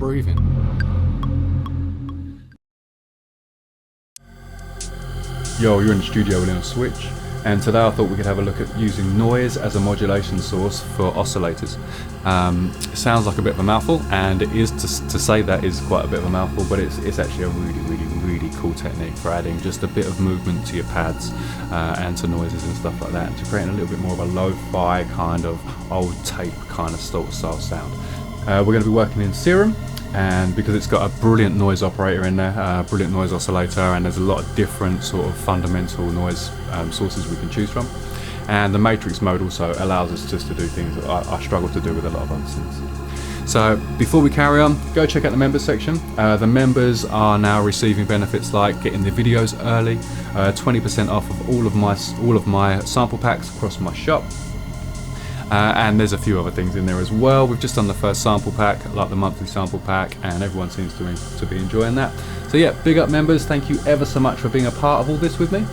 breathing. Yo, you're in the studio with Switch, and today I thought we could have a look at using noise as a modulation source for oscillators. It sounds like a bit of a mouthful, and it is, to say that is quite a bit of a mouthful, but it's actually a really cool technique for adding just a bit of movement to your pads and to noises and stuff like that, to creating a little bit more of a lo-fi kind of old tape kind of style sound. We're going to be working in Serum, and because it's got a brilliant noise operator in there, brilliant noise oscillator, and there's a lot of different sort of fundamental noise sources we can choose from. And the matrix mode also allows us just to do things that I struggle to do with a lot of other things. So before we carry on, go check out the members section. The members are now receiving benefits like getting the videos early, 20% off of all of my sample packs across my shop. And there's a few other things in there as well. We've just done the first sample pack, like the monthly sample pack, and everyone seems to be enjoying that. So yeah, big up members, thank you ever so much for being a part of all this with me.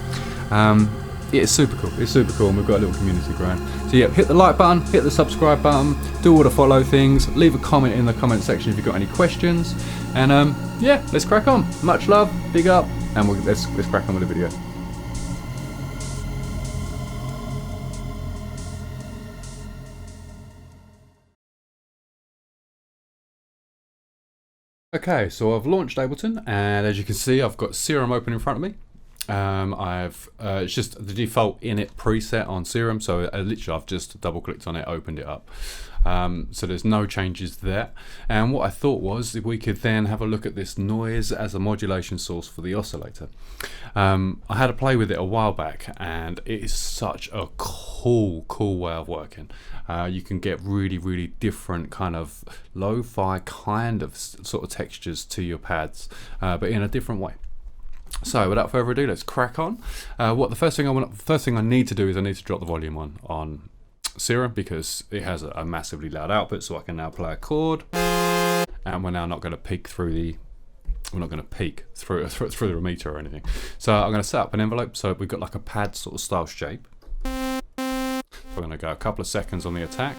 Yeah, it's super cool, and we've got a little community growing. So yeah, hit the like button, hit the subscribe button, do all the follow things, leave a comment in the comment section if you've got any questions, and yeah, let's crack on. Much love, big up, and let's crack on with the video. Okay, so I've launched Ableton, and as you can see, I've got Serum open in front of me. It's just the default init preset on Serum, so literally I've just double clicked on it, opened it up. So there's no changes there. And what I thought was if we could then have a look at this noise as a modulation source for the oscillator. I had a play with it a while back, and it is such a cool way of working. You can get really different kind of lo-fi kind of sort of textures to your pads, but in a different way. So without further ado, let's crack on. The first thing I need to do is I need to drop the volume on Serum, because it has a massively loud output. So I can now play a chord, and we're now not going to peak through the the meter or anything. So I'm going to set up an envelope so we've got like a pad sort of style shape. We're going to go a couple of seconds on the attack,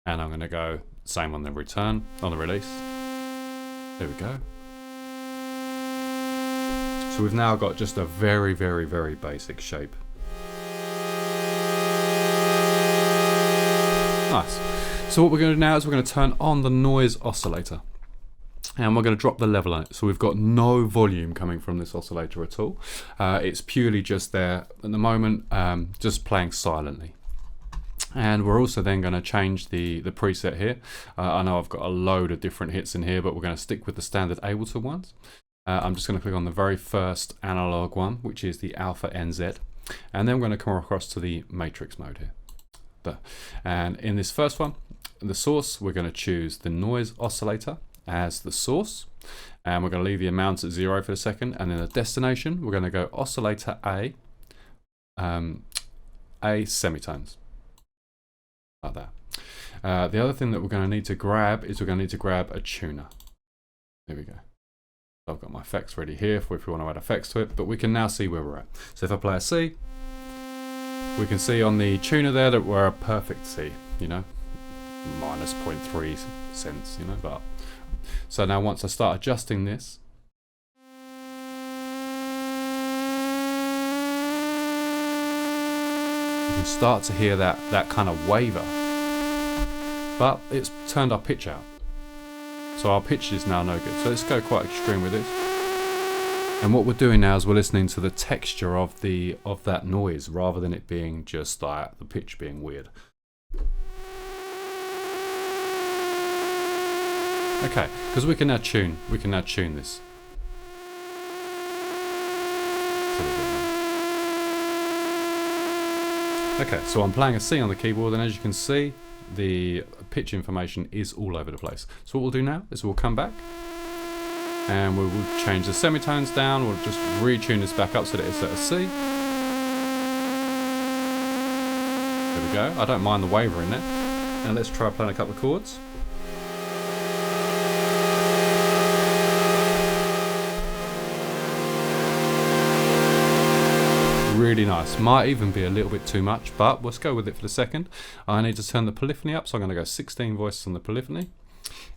and I'm going to go same on the return, on the release. There we go. So we've now got just a very basic shape. Nice. So what we're going to do now is we're going to turn on the noise oscillator, and we're going to drop the level on it. So we've got no volume coming from this oscillator at all. It's purely just there at the moment, just playing silently. And we're also then going to change the preset here. I know I've got a load of different hits in here, but we're going to stick with the standard Ableton ones. I'm just going to click on the very first analog one, which is the Alpha NZ, and then we're going to come across to the matrix mode here. And in this first one, the source, we're going to choose the noise oscillator as the source, and we're going to leave the amount at 0 for a second, and then the destination, we're going to go oscillator A semitones, like that. The other thing that we're going to need to grab is we're going to need to grab a tuner. There we go. I've got my effects ready here for if we want to add effects to it, but we can now see where we're at. So if I play a C, we can see on the tuner there that we're a perfect C, you know, minus 0.3 cents, you know, but. So now once I start adjusting this, you can start to hear that kind of waver, but it's turned our pitch out. So our pitch is now no good. So let's go quite extreme with this. And what we're doing now is we're listening to the texture of that noise rather than it being just like the pitch being weird. Okay, because we can now tune this. Okay, so I'm playing a C on the keyboard, and as you can see, the pitch information is all over the place. So what we'll do now is we'll come back and we'll change the semitones down. We'll just retune this back up so that it's at a C. There we go. I don't mind the waver in there. Now let's try playing a couple of chords. Really nice. Might even be a little bit too much, but let's go with it for the second. I need to turn the polyphony up, so I'm going to go 16 voices on the polyphony.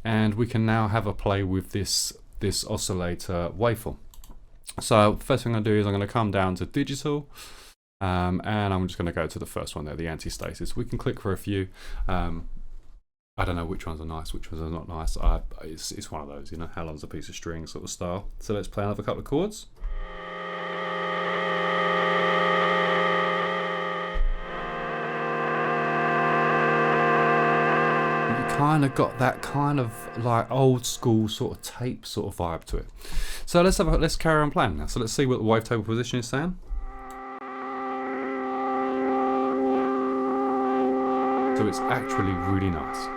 And we can now have a play with this oscillator waveform. So the first thing I'm going to do is I'm going to come down to digital, and I'm just going to go to the first one there, the anti-stasis. We can click for a few. I don't know which ones are nice, which ones are not nice. It's one of those, you know, how long's a piece of string sort of style. So let's play another couple of chords. Kind of got that kind of like old school sort of tape sort of vibe to it. So let's carry on playing now. So let's see what the wavetable position is saying. So it's actually really nice.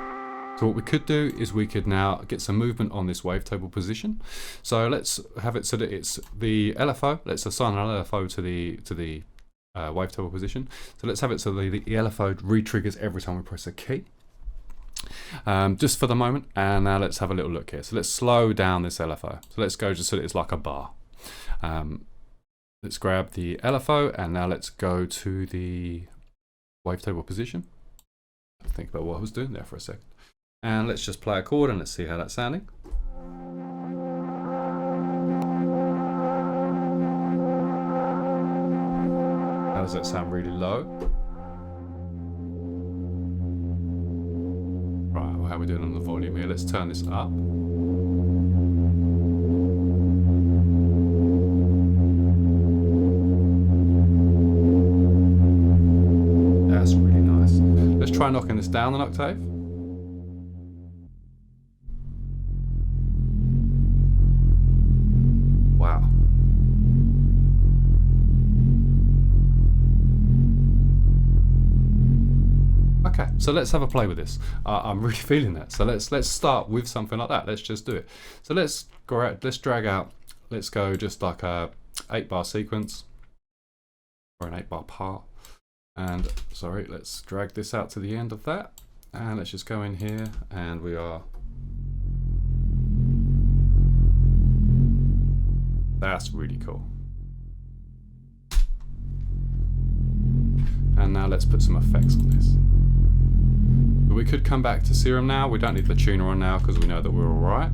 So what we could do is we could now get some movement on this wavetable position. So let's have it so that it's the LFO. Let's assign an LFO to the wavetable position. So let's have it so the LFO re-triggers every time we press a key. Just for the moment, and now let's have a little look here. So let's slow down this LFO. So let's go just so that it's like a bar. Let's grab the LFO, and now let's go to the wavetable position. Think about what I was doing there for a second. And let's just play a chord and let's see how that's sounding. How does that sound? Really low? Right, well, how are we doing on the volume here? Let's turn this up. That's really nice. Let's try knocking this down an octave. Wow. Okay, so let's have a play with this. I'm really feeling that. So let's start with something like that. Let's just do it. So let's drag out. Let's go just like a 8-bar sequence or an 8-bar part. And sorry, let's drag this out to the end of that. And let's just go in here, and we are. That's really cool. And now let's put some effects on this. We could come back to Serum now. We don't need the tuner on now because we know that we're all right.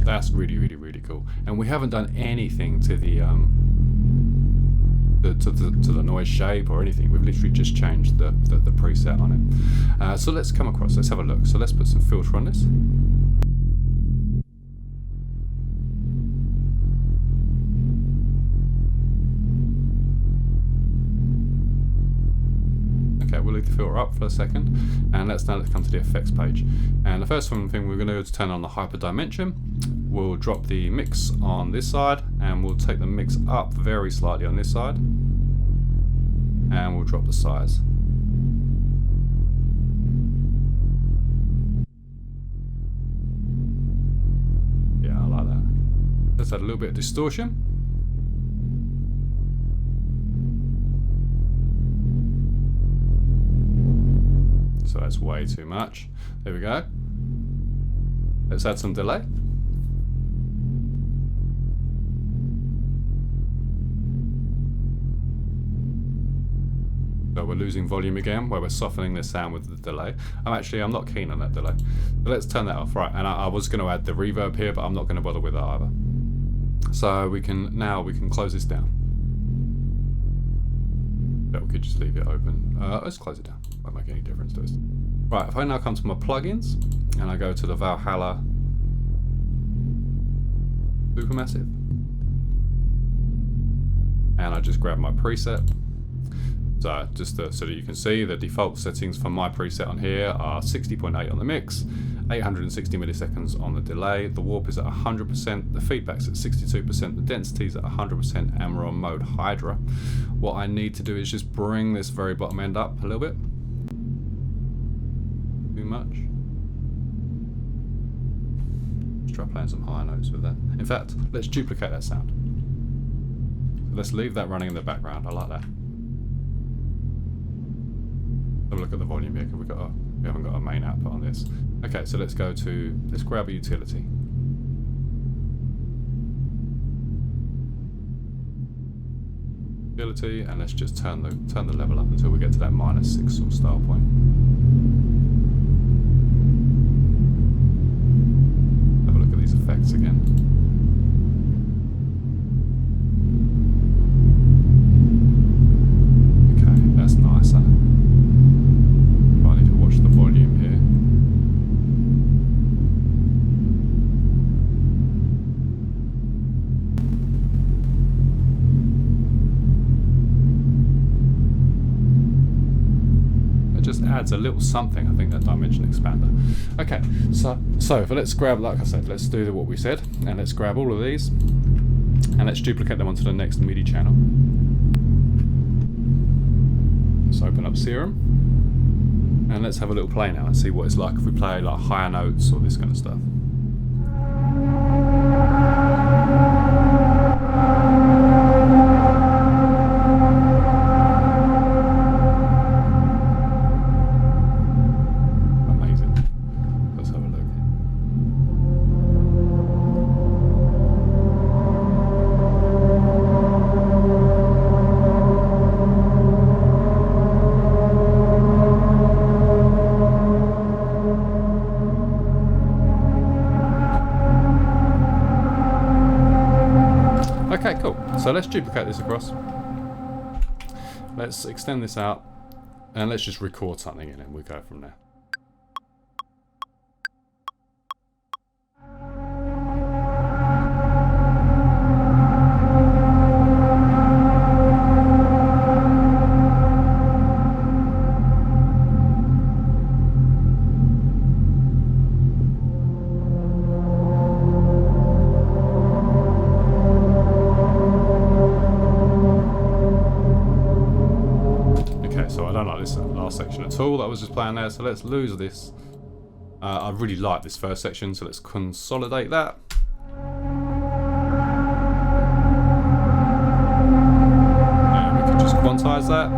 That's really, really, really cool. And we haven't done anything to the to the noise shape or anything. We've literally just changed the preset on it. So let's come across. Let's have a look. So let's put some filter on this. We'll leave the filter up for a second, and let's come to the effects page. And the first thing we're going to do is turn on the hyper dimension. We'll drop the mix on this side, and we'll take the mix up very slightly on this side, and we'll drop the size. Yeah, I like that. Let's add a little bit of distortion. So that's way too much. There we go. Let's add some delay. So we're losing volume again, where we're softening the sound with the delay. I'm not keen on that delay. But let's turn that off. Right, and I was going to add the reverb here, but I'm not going to bother with that either. So we can close this down. But we could just leave it open. Let's close it down. Won't make any difference to us. Right, if I now come to my plugins and I go to the Valhalla Supermassive, and I just grab my preset. So just so that you can see, the default settings for my preset on here are 60.8 on the mix, 860 milliseconds on the delay, the warp is at 100%, the feedback's at 62%, the density's at 100%, and we're on mode Hydra. What I need to do is just bring this very bottom end up a little bit. Too much. Let's try playing some higher notes with that. In fact, let's duplicate that sound. So let's leave that running in the background. I like that. Have a look at the volume here, because we haven't got a main output on this. Okay, so let's grab a utility. ability, and let's just turn the level up until we get to that -6 sort of style point. Have a look at these effects again. Okay, that's nicer. I need to watch the volume here. Adds a little something, I think, that dimension expander. Okay, so let's grab, like I said, let's do what we said, and let's grab all of these and let's duplicate them onto the next MIDI channel. Let's open up Serum and let's have a little play now and see what it's like if we play like higher notes or this kind of stuff. Okay, cool. So let's duplicate this across. Let's extend this out and let's just record something in it and we'll go from there. Section at all that was just playing there, so let's lose this. I really like this first section, so let's consolidate that. And we can just quantize that.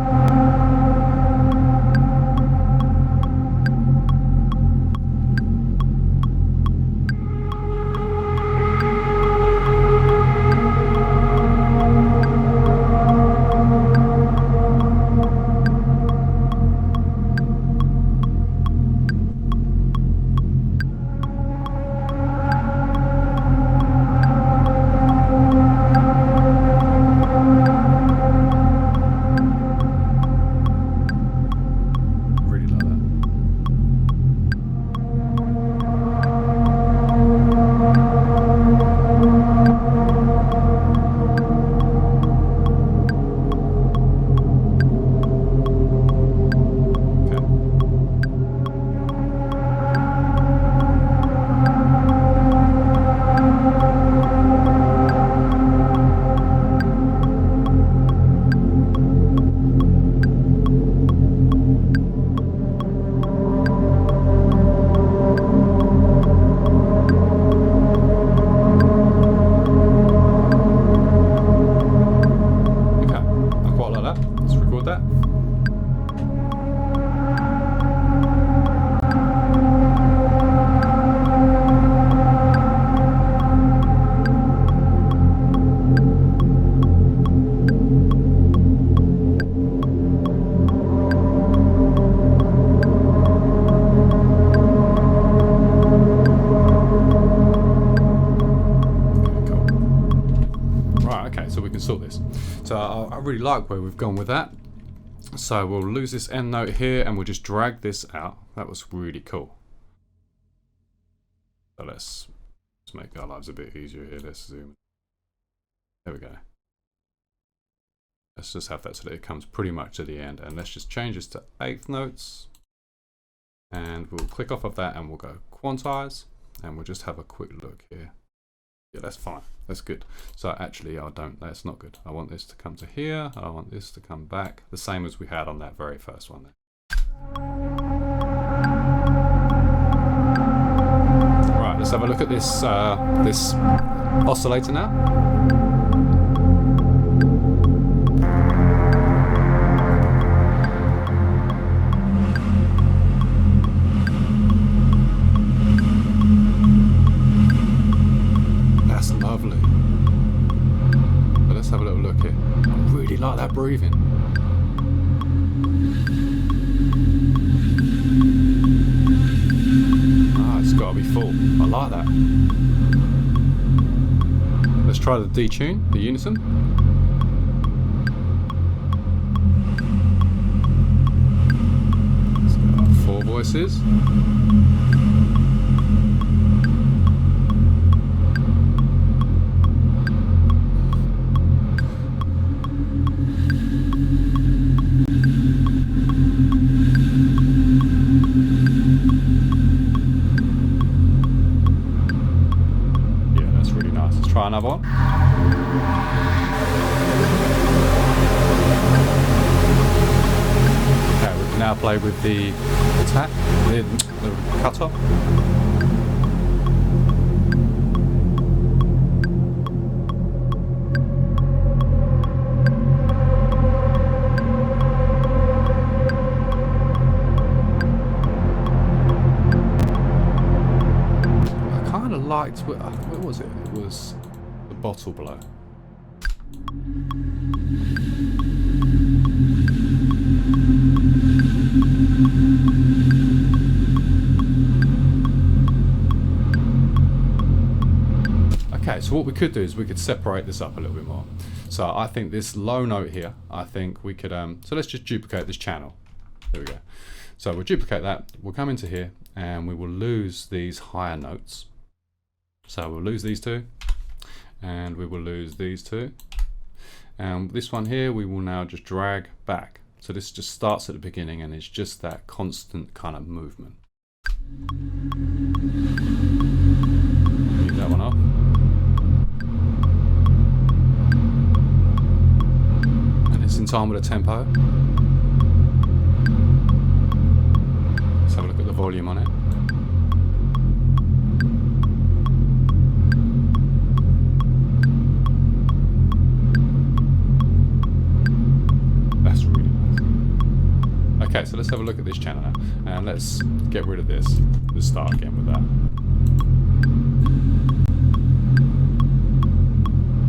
Sort this. So I really like where we've gone with that. So we'll lose this end note here and we'll just drag this out. That was really cool. So let's make our lives a bit easier here. Let's zoom. There we go. Let's just have that so that it comes pretty much to the end, and let's just change this to 8th notes and we'll click off of that and we'll go quantize and we'll just have a quick look here. Yeah, that's fine. That's good. So actually, that's not good. I want this to come to here. I want this to come back. The same as we had on that very first one there. Right, let's have a look at this, this oscillator now. really like that breathing. Ah, it's got to be full. I like that. Let's try the detune, the unison. Let's go 4 voices. Try another one. Okay, we can now play with the attack, the cut off. I kind of liked, what was it? It was the bottle blow. Okay, so what we could do is we could separate this up a little bit more. So I think this low note here, I think we could, so let's just duplicate this channel. There we go. So we'll duplicate that, we'll come into here and we will lose these higher notes. So we'll lose these two, and we will lose these two. And this one here, we will now just drag back. So this just starts at the beginning and it's just that constant kind of movement. Leave that one off. And it's in time with the tempo. Let's have a look at the volume on it. Okay, so let's have a look at this channel now, and let's get rid of this. Let's start again with that.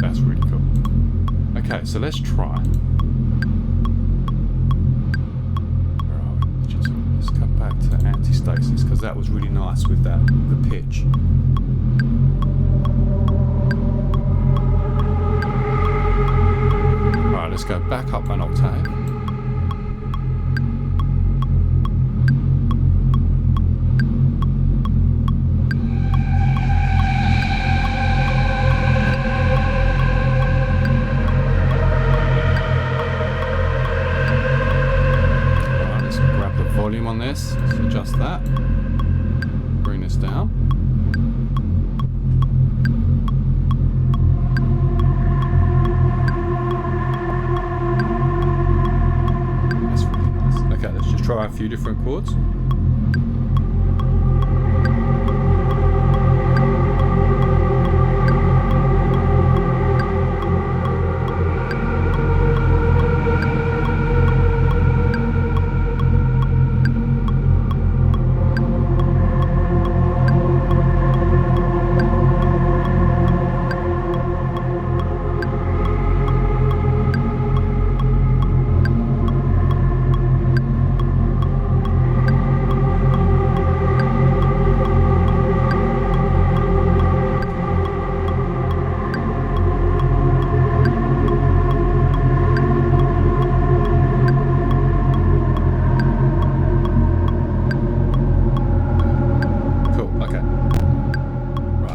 That's really cool. Okay, so let's try. Where are we? Let's come back to anti-stasis, because that was really nice with that, the pitch. Alright, let's go back up an octave. Volume on this, let's adjust that, bring this down. That's really nice. Okay, let's just try a few different chords.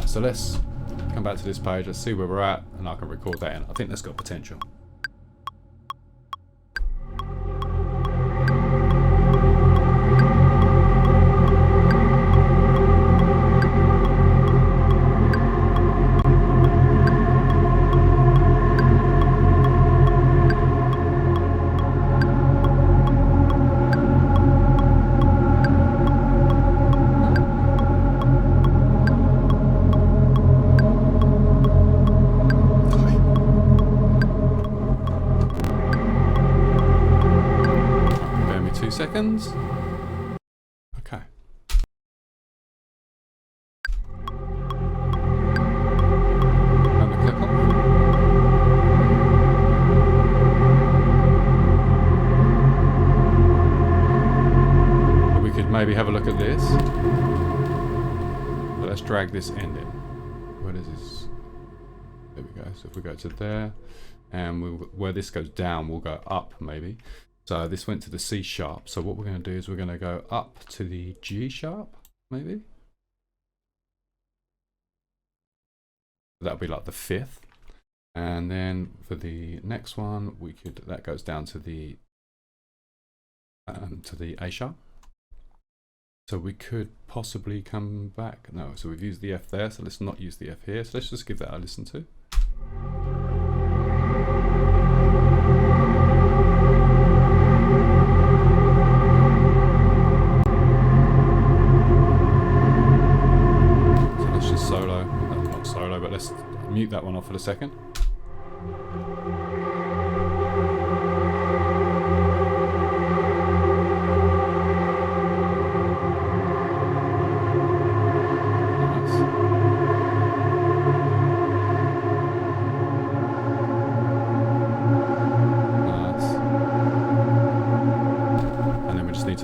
So let's come back to this page, let's see where we're at, and I can record that in. I think that's got potential. Seconds. Okay. And the click on. maybe have a look at this. But let's drag this end in. Where does this? There we go. So if we go to there, and where this goes down, we'll go up maybe. So this went to the C sharp. So what we're going to do is we're going to go up to the G sharp, maybe. That'll be like the 5th. And then for the next one, we could, that goes down to the A sharp. So we could possibly come back. No, so we've used the F there, so let's not use the F here. So let's just give that a listen to. So let's just solo, not solo, but let's mute that one off for a second.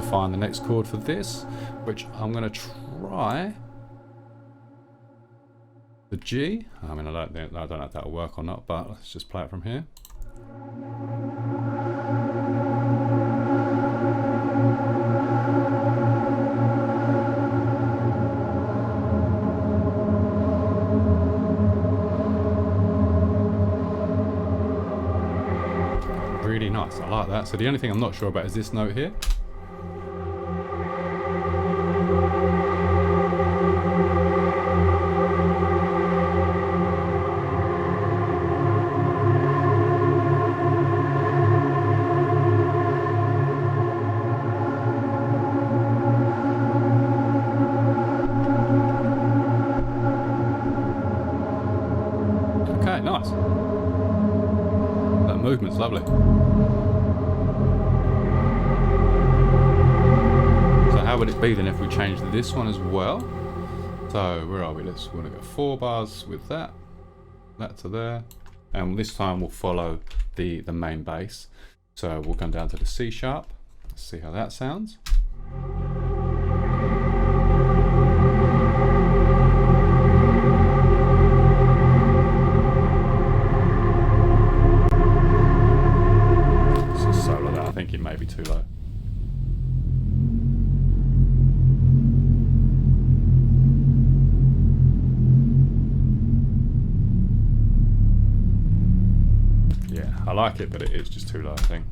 Find the next chord for this, which I'm going to try the G. I mean, I don't know if that'll work or not, but let's just play it from here. Really nice, I like that. So the only thing I'm not sure about is this note here. Nice. That movement's lovely. So how would it be then if we changed this one as well? So where are we? Want to go 4 bars with that to there, and this time we'll follow the main bass. So we'll come down to the C sharp. Let's see how that sounds. I think it may be too low. Yeah, I like it, but it is just too low, I think.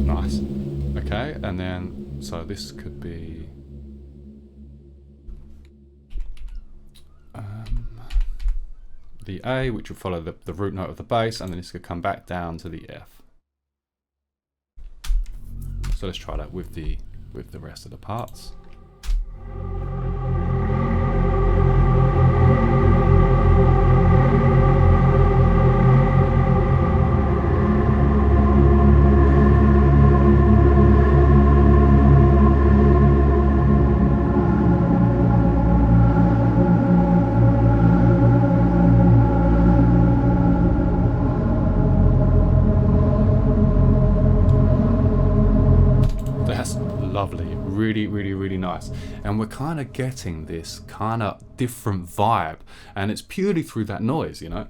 Nice. Okay, and then so this could be the A, which will follow the root note of the bass, and then this could come back down to the F. So let's try that with the rest of the parts. Lovely, really nice, and we're kind of getting this kind of different vibe, and it's purely through that noise, you know.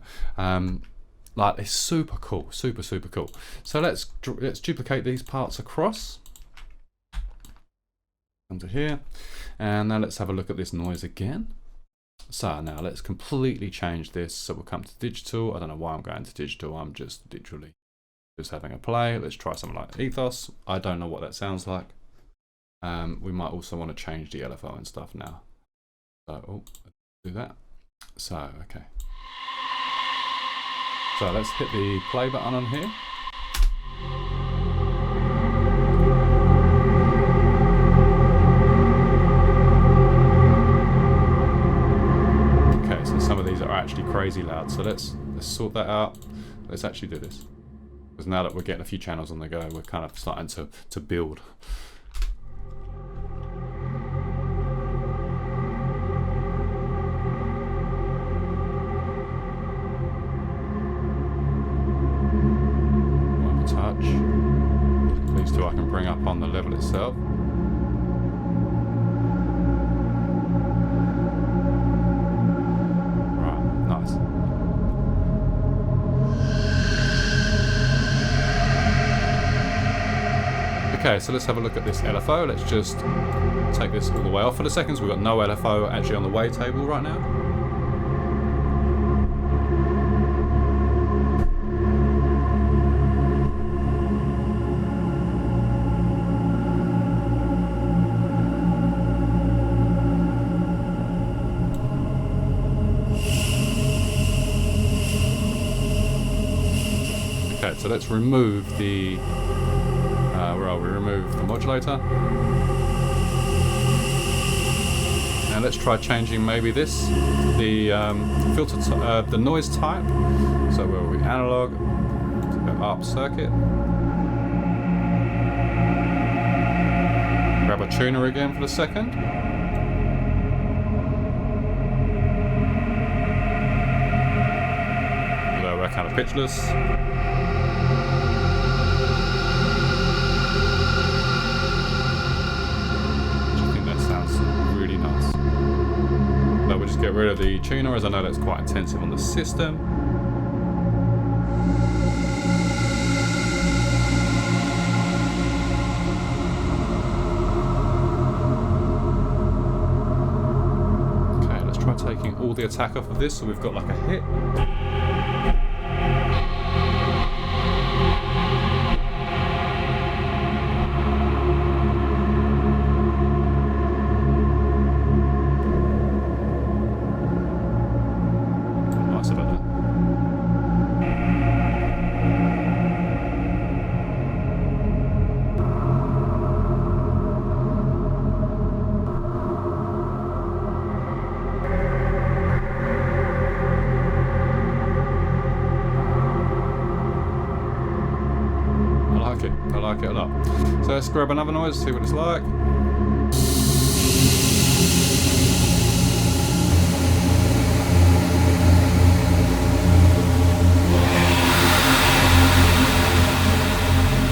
Like, it's super cool, super cool. So let's duplicate these parts across. Come to here, and now let's have a look at this noise again. So now let's completely change this. So we'll come to digital. I don't know why I'm going to digital. I'm just literally just having a play. Let's try something like ethos. I don't know what that sounds like. We might also want to change the LFO and stuff now. So, let's do that. So, okay. So let's hit the play button on here. Okay, so some of these are actually crazy loud. So let's sort that out. Let's actually do this. Because now that we're getting a few channels on the go, we're kind of starting to build. I can bring up on the level itself. Right, nice. Okay, so let's have a look at this LFO. Let's just take this all the way off for the seconds. We've got no LFO actually on the wavetable right now. Okay, so let's remove the where are we? Remove the modulator. And let's try changing maybe this, the filter, the noise type. So where are we? Analog, go up circuit. Grab a tuner again for the second. Lower kind of pitchless. We'll just get rid of the tuner, as I know that's quite intensive on the system. Okay, let's try taking all the attack off of this so we've got like a hit. I like it a lot. So let's grab another noise, see what it's like.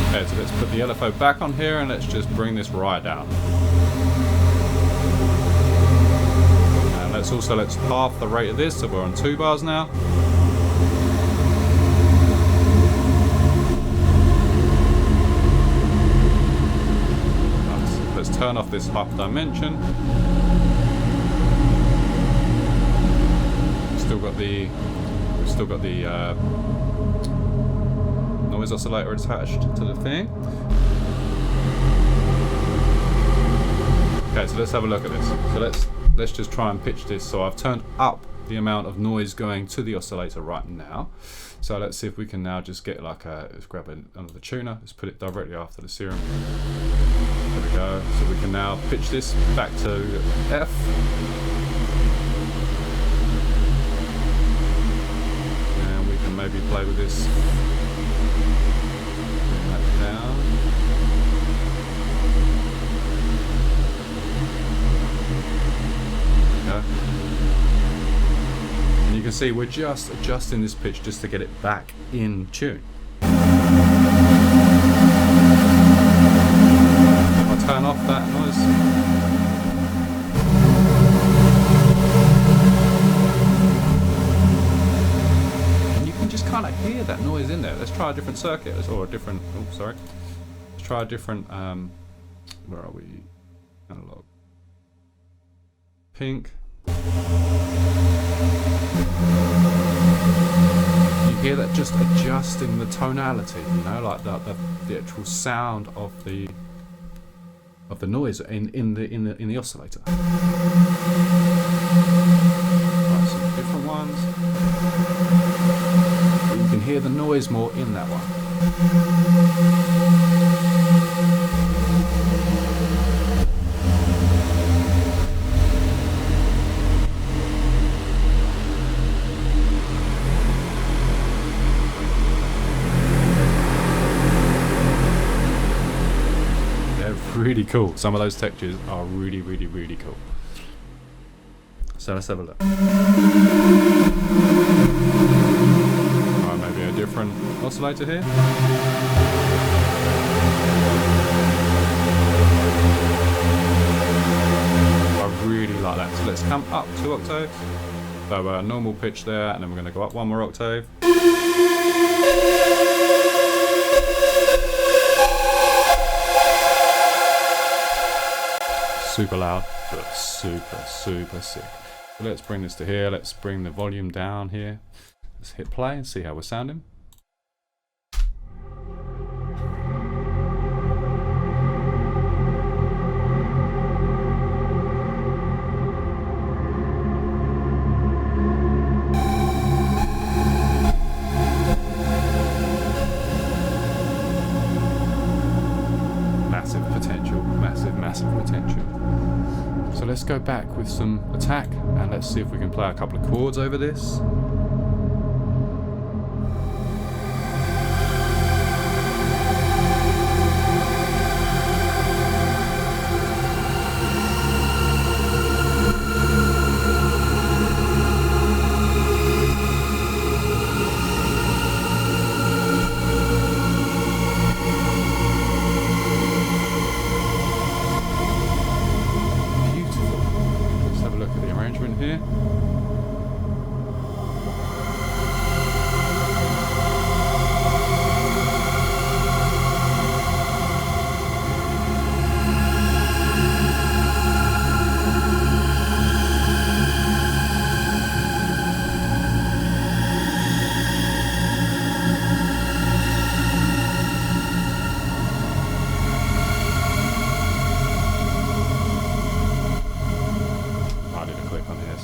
Okay, so let's put the LFO back on here and let's just bring this right down. And let's half the rate of this, so we're on 2 bars now. Turn off this half dimension. Still got the noise oscillator attached to the thing. Okay, so let's have a look at this. So let's just try and pitch this. So I've turned up the amount of noise going to the oscillator right now. So let's see if we can now just get like let's grab another tuner. Let's put it directly after the serum. There we go. So we can now pitch this back to F. And we can maybe play with this. Bring that down. There we go. And you can see we're just adjusting this pitch just to get it back in tune. Turn off that noise. And you can just kind of hear that noise in there. Let's try a different circuit, or a different, oh sorry. Let's try a different, where are we? Analog. Pink. You hear that just adjusting the tonality, you know, like the actual sound of the noise in the oscillator. Right, some different ones. But you can hear the noise more in that one. Really cool. Some of those textures are really, really, really cool. So let's have a look. Alright, maybe a different oscillator here. like that. So let's come up 2 octaves. So normal pitch there, and then we're going to go up 1 more octave. Super loud, but super sick. So let's bring this to here. Let's bring the volume down here. Let's hit play and see how we're sounding. Massive potential. So let's go back with some attack and let's see if we can play a couple of chords over this. Here.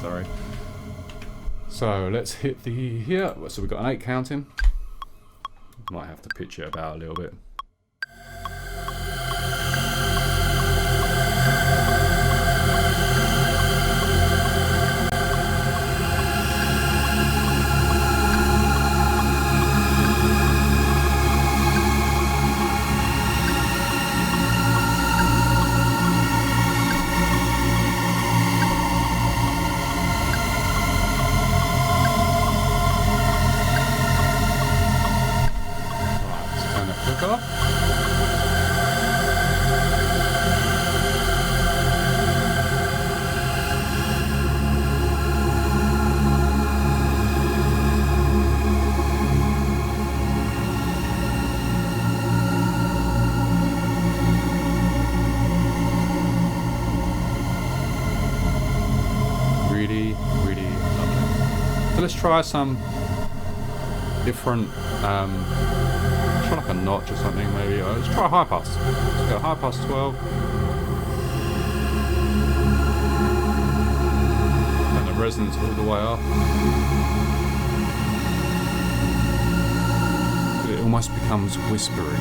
Sorry. So let's hit the here. So we've got an 8 counting. Might have to pitch it about a little bit. So let's try some different, try like a notch or something maybe. Let's try high pass. Let's go high pass 12. And the resonance all the way up. It almost becomes whispery.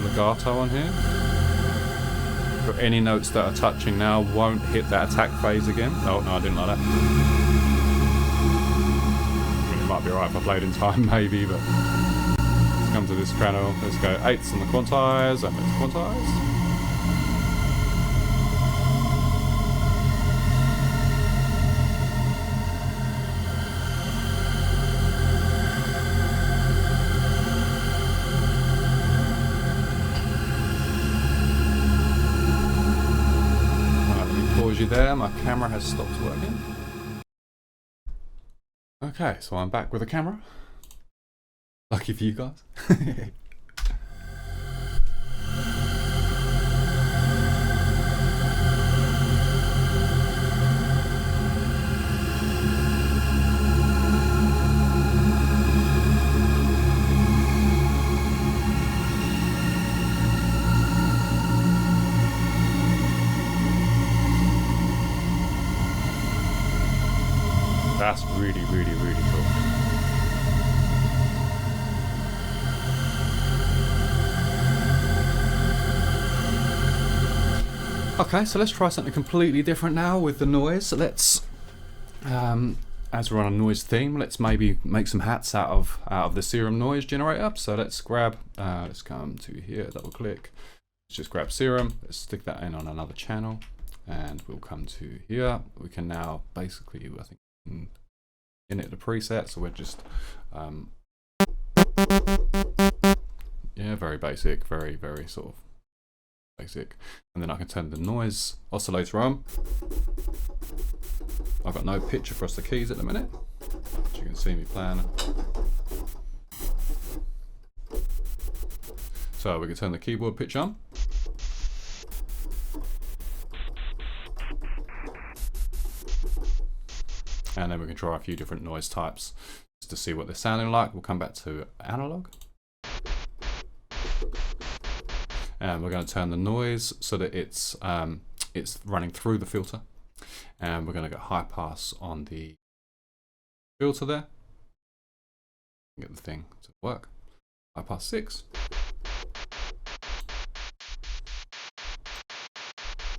Legato on here. But any notes that are touching now won't hit that attack phase again. Oh no, I didn't like that. I mean, it might be alright if I played in time maybe, but let's come to this channel. Let's go 8s on the quantize and let's quantize. There, my camera has stopped working. Okay, so I'm back with a camera. Lucky for you guys. That's really, really, really cool. Okay, so let's try something completely different now with the noise. So let's, as we're on a noise theme, let's maybe make some hats out of the Serum noise generator. So let's grab, let's come to here, double click. Let's just grab Serum. Let's stick that in on another channel, and we'll come to here. We can now basically, I think, init the preset. So we're just, yeah, very basic, very sort of basic. And then I can turn the noise oscillator on. I've got no pitch across the keys at the minute, as you can see me playing. So we can turn the keyboard pitch on. And then we can try a few different noise types just to see what they're sounding like. We'll come back to analog. And we're going to turn the noise so that it's running through the filter. And we're going to get high pass on the filter there. Get the thing to work. High pass 6.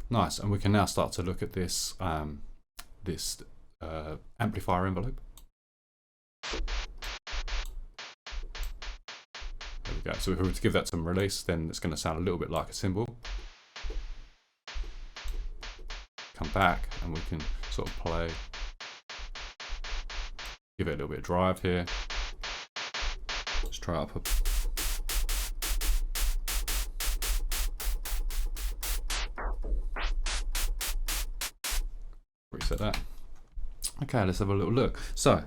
Nice, and we can now start to look at this amplifier envelope. There we go. So if we were to give that some release, then it's going to sound a little bit like a cymbal. Come back and we can sort of play, give it a little bit of drive here. Let's try up a reset that. Okay, let's have a little look. So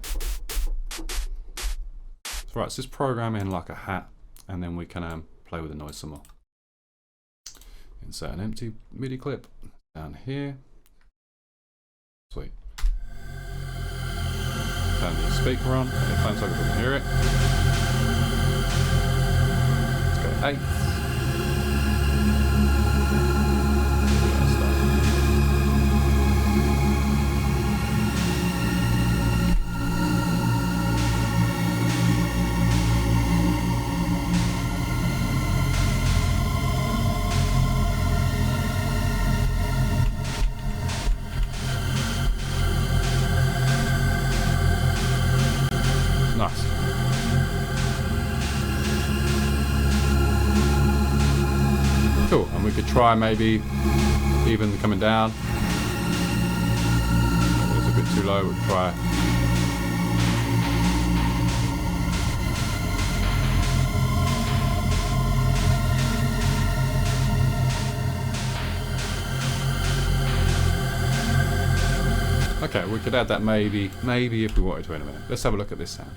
right, so this program in like a hat, and then we can play with the noise some more. Insert an empty MIDI clip down here. Sweet. Turn the speaker on, headphones so we can hear it. Let's go 8. Cool, and we could try maybe even coming down. It's a bit too low, we'll try. Okay, we could add that maybe if we wanted to in a minute. Let's have a look at this sound.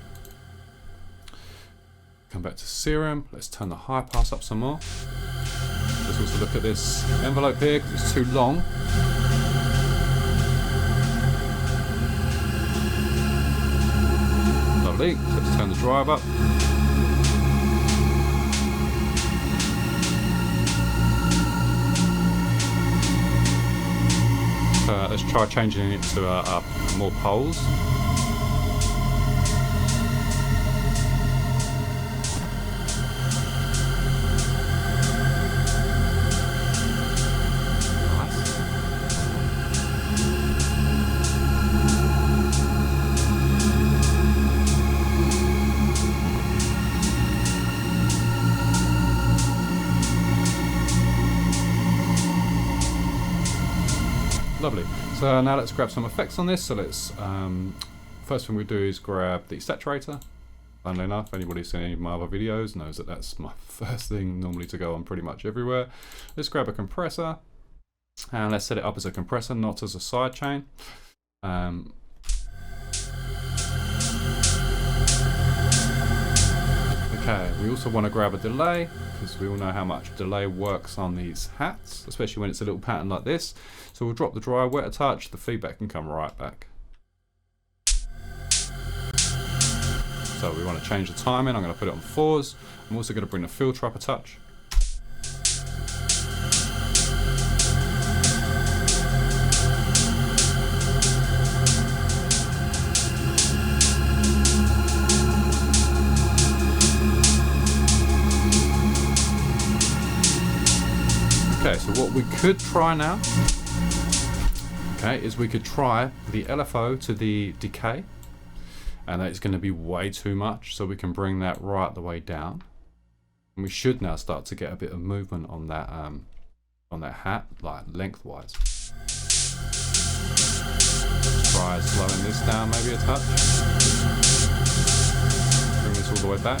Come back to Serum, let's turn the high pass up some more. Let's also look at this envelope here because it's too long. Lovely, let's turn the drive up. Let's try changing it to more poles. Lovely. So now let's grab some effects on this. So let's, first thing we do is grab the saturator. Funnily enough, anybody who's seen any of my other videos knows that that's my first thing normally to go on pretty much everywhere. Let's grab a compressor and let's set it up as a compressor, not as a sidechain. Okay, we also want to grab a delay because we all know how much delay works on these hats, especially when it's a little pattern like this. So we'll drop the dry, wet a touch, the feedback can come right back. So we want to change the timing, I'm going to put it on 4s. I'm also going to bring the filter up a touch. Okay, so what we could try now, okay, is we could try the LFO to the decay, and that's going to be way too much, so we can bring that right the way down. And we should now start to get a bit of movement on that hat, like lengthwise. Try slowing this down maybe a touch. Bring this all the way back.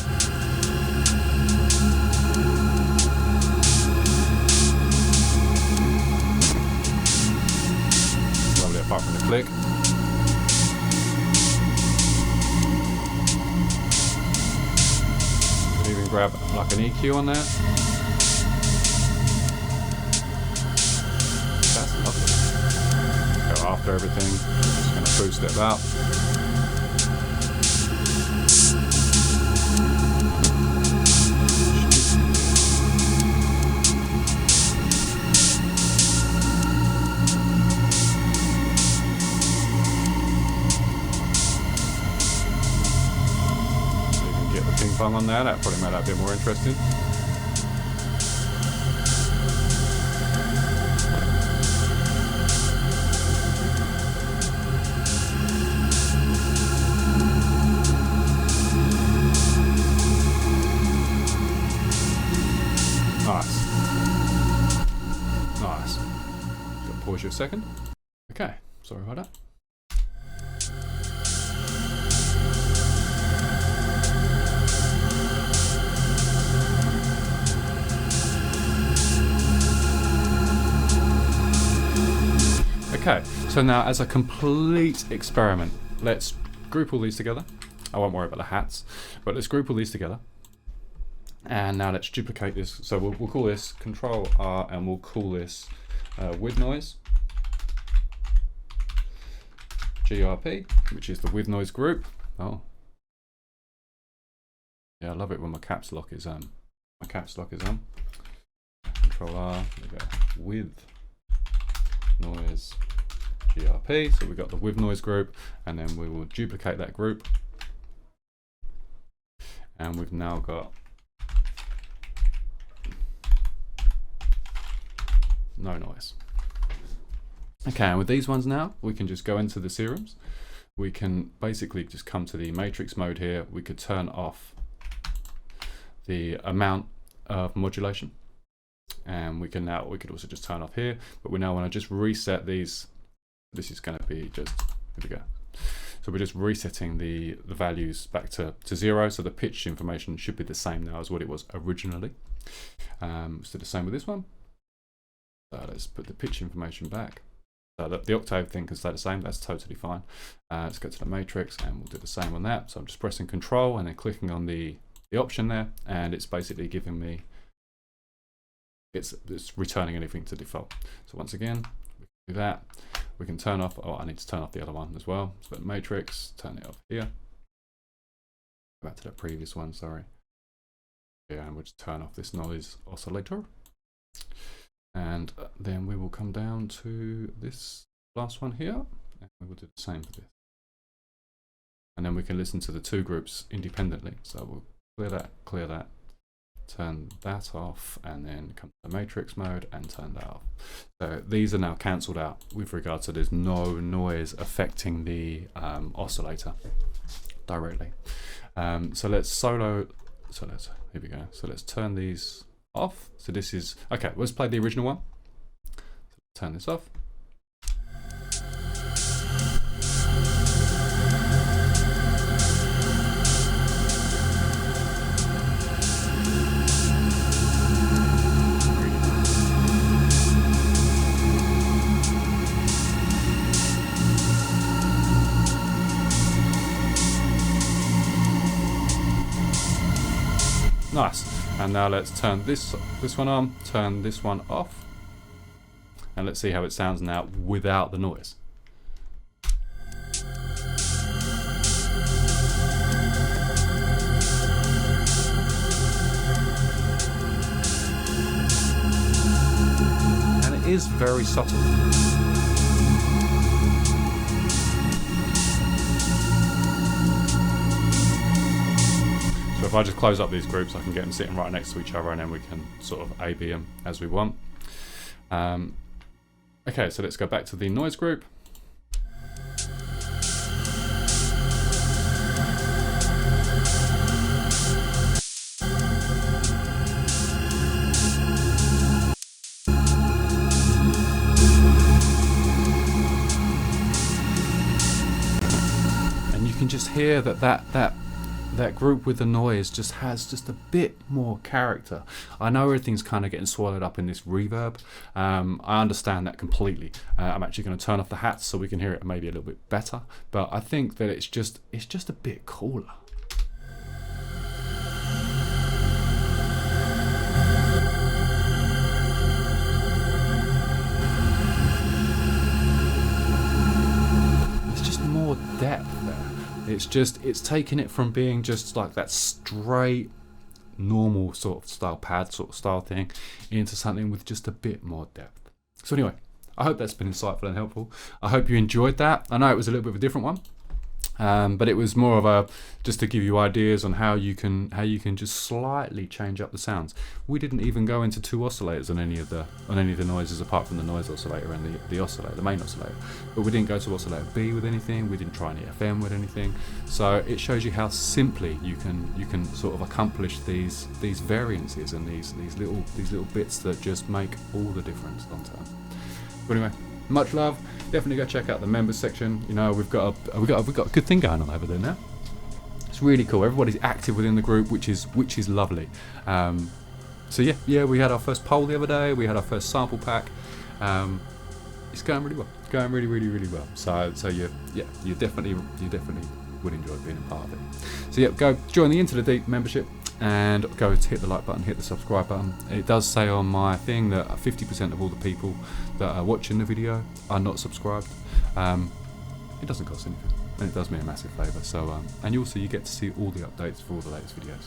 Lovely apart from the click. Could even grab like an EQ on that. That's lovely. Go after everything. Just going to boost it about. Bung on there, that probably made that a bit more interesting. Nice. Nice. Gotta pause you a second. Okay, sorry about that. Okay, so now as a complete experiment, let's group all these together. I won't worry about the hats, but let's group all these together. And now let's duplicate this. So we'll call this Control R, and we'll call this with noise, GRP, which is the with noise group. Oh, yeah, I love it when my caps lock is on. Control R, there we go, with noise GRP. So we've got the with noise group, and then we will duplicate that group, and we've now got no noise. Okay, and with these ones now, we can just go into the serums. We can basically just come to the matrix mode here. We could turn off the amount of modulation, and we could also just turn off here, but we now want to just reset these. This is going to be just, here we go. So we're just resetting the values back to 0, so the pitch information should be the same now as what it was originally. Let's do the same with this one. So let's put the pitch information back. So the octave thing can stay the same, that's totally fine. Let's go to the matrix, and we'll do the same on that. So I'm just pressing Control and then clicking on the option there, and it's basically giving me, it's returning anything to default. So once again, we can do that. We can turn off, I need to turn off the other one as well. So the matrix, turn it off here. Go back to the previous one, sorry. Yeah, and we'll just turn off this noise oscillator. And then we will come down to this last one here, and we will do the same for this. And then we can listen to the two groups independently. So we'll clear that, turn that off, and then come to the matrix mode and turn that off. So these are now cancelled out with regard to there's no noise affecting the oscillator directly. So here we go. So let's turn these off. So this is, okay, let's play the original one. Turn this off. Nice. And now let's turn this one on, turn this one off, and let's see how it sounds now without the noise. And it is very subtle. So if I just close up these groups, I can get them sitting right next to each other, and then we can sort of A/B them as we want. Okay, so let's go back to the noise group. And you can just hear that group with the noise just has just a bit more character. I know everything's kind of getting swallowed up in this reverb. I understand that completely. I'm actually going to turn off the hats so we can hear it maybe a little bit better. But I think that it's just a bit cooler. There's just more depth there. It's taking it from being just like that straight, normal sort of style pad sort of style thing into something with just a bit more depth. So anyway, I hope that's been insightful and helpful. I hope you enjoyed that. I know it was a little bit of a different one. But it was more of a just to give you ideas on how you can just slightly change up the sounds. We didn't even go into two oscillators on any of the noises apart from the noise oscillator and the oscillator, the main oscillator. But we didn't go to oscillator B with anything. We didn't try any FM with anything. So it shows you how simply you can sort of accomplish these variances and these little bits that just make all the difference long term. But anyway, much love. Definitely go check out the members section. You know, we've got a good thing going on over there now. It's really cool. Everybody's active within the group, which is lovely. So yeah, we had our first poll the other day. We had our first sample pack. It's going really well. It's going really well. So you definitely would enjoy being a part of it. So yeah, go join the Into the Deep membership and go to hit the like button, hit the subscribe button. It does say on my thing that 50% of all the people that are watching the video are not subscribed. It doesn't cost anything, and it does me a massive favour. So and also you get to see all the updates for all the latest videos.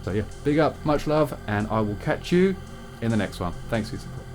So yeah, big up, much love, and I will catch you in the next one. Thanks for your support.